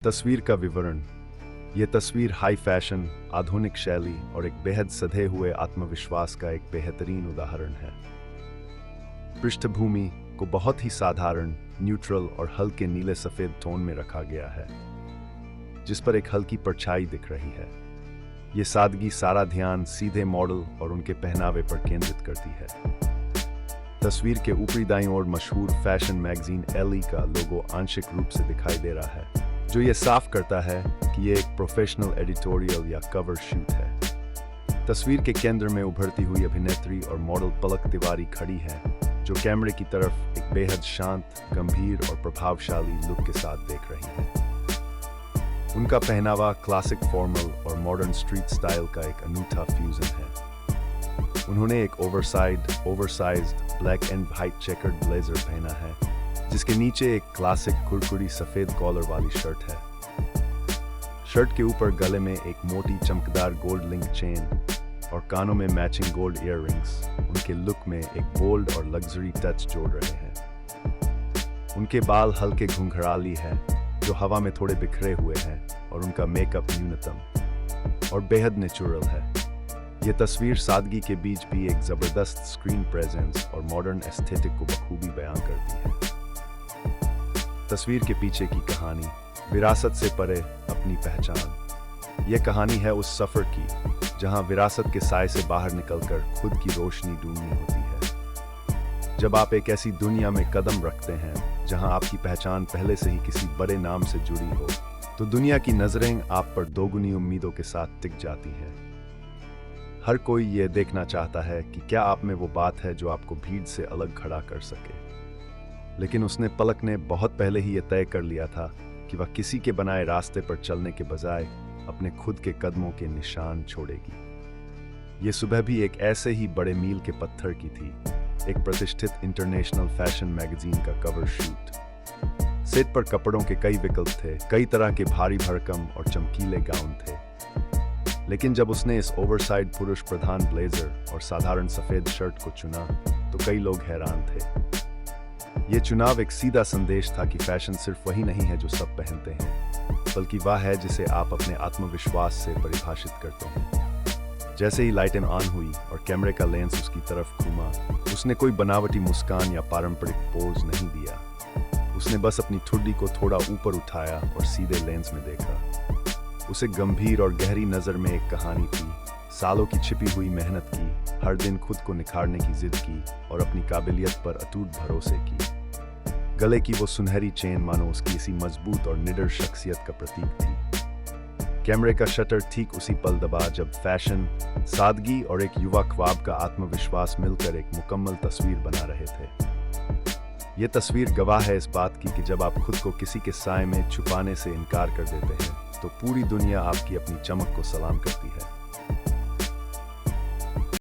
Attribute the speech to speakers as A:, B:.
A: तस्वीर का विवरण। ये तस्वीर हाई फैशन, आधुनिक शैली और एक बेहद सधे हुए आत्मविश्वास का एक बेहतरीन उदाहरण है। पृष्ठभूमि को बहुत ही साधारण, न्यूट्रल और हल्के नीले सफेद टोन में रखा गया है, जिस पर एक हल्की परछाई दिख रही है। ये सादगी सारा ध्यान सीधे मॉडल और उनके पहनावे पर केंद्रित करती है। तस्वीर के ऊपरी दाईं ओर मशहूर फैशन मैगजीन एली का लोगो आंशिक रूप से दिखाई दे रहा है, जो ये साफ करता है कि ये एक प्रोफेशनल एडिटोरियल या कवर शूट है। तस्वीर के केंद्र में उभरती हुई अभिनेत्री और मॉडल पलक तिवारी खड़ी है, जो कैमरे की तरफ एक बेहद शांत, गंभीर और प्रभावशाली लुक के साथ देख रही है। उनका पहनावा क्लासिक फॉर्मल और मॉडर्न स्ट्रीट स्टाइल का एक अनूठा फ्यूजन है। उन्होंने एक oversized black and white checkered blazer पहना है, जिसके नीचे एक क्लासिक कुरकुरी सफेद कॉलर वाली शर्ट है। शर्ट के ऊपर गले में एक मोटी चमकदार गोल्ड लिंक चेन और कानों में मैचिंग गोल्ड ईयररिंग्स उनके लुक में एक बोल्ड और लग्जरी टच जोड़ रहे हैं। उनके बाल हल्के घुंघराली हैं, जो हवा में थोड़े बिखरे हुए हैं, और उनका मेकअप न्यूनतम और बेहद नेचुरल है। ये तस्वीर सादगी के बीच भी एक जबरदस्त स्क्रीन प्रेजेंस और मॉडर्न एस्थेटिक को बखूबी बयां करती है। तस्वीर के पीछे की कहानी, विरासत से परे अपनी पहचान। ये कहानी है उस सफर की जहां विरासत के साए से बाहर निकलकर खुद की रोशनी ढूंढनी होती है। जब आप एक ऐसी दुनिया में कदम रखते हैं जहां आपकी पहचान पहले से ही किसी बड़े नाम से जुड़ी हो, तो दुनिया की नजरें आप पर दोगुनी उम्मीदों के साथ टिक जाती हैं। हर कोई ये देखना चाहता है कि क्या आप में वो बात है जो आपको भीड़ से अलग खड़ा कर सके। लेकिन उसने पलक ने बहुत पहले ही ये तय कर लिया था कि वह किसी के बनाए रास्ते पर चलने के बजाय अपने खुद के कदमों के निशान छोड़ेगी। ये सुबह भी एक ऐसे ही बड़े मील के पत्थर की थी, एक प्रतिष्ठित इंटरनेशनल फैशन मैगजीन का कवर शूट। सेट पर कपड़ों के कई विकल्प थे, कई तरह के भारी भरकम और चमकीले गाउन थे। लेकिन जब उसने इस ओवरसाइज पुरुष प्रधान ब्लेजर और साधारण सफेद शर्ट को चुना, तो कई लोग हैरान थे। ये चुनाव एक सीधा संदेश था कि फैशन सिर्फ वही नहीं है जो सब पहनते हैं, बल्कि वह है जिसे आप अपने आत्मविश्वास से परिभाषित करते हैं। जैसे ही लाइटें ऑन हुई और कैमरे का लेंस उसकी तरफ घूमा, उसने कोई बनावटी मुस्कान या पारंपरिक पोज नहीं दिया। उसने बस अपनी ठुड्डी को थोड़ा ऊपर उठाया और सीधे लेंस में देखा। उसे गंभीर और गहरी नजर में एक कहानी थी, सालों की छिपी हुई मेहनत की, हर दिन खुद को निखारने की जिद की और अपनी काबिलियत पर अटूट भरोसे की। गले की वो सुनहरी चेन मानो उसकी इसी मजबूत और निडर शख्सियत का प्रतीक थी। कैमरे का शटर ठीक उसी पल दबा जब फैशन, सादगी और एक युवा ख्वाब का आत्मविश्वास मिलकर एक मुकम्मल तस्वीर बना रहे थे। ये तस्वीर गवाह है इस बात की कि जब आप खुद को किसी के साए में छुपाने से इनकार कर देते हैं, तो पूरी दुनिया आपकी अपनी चमक को सलाम करती है।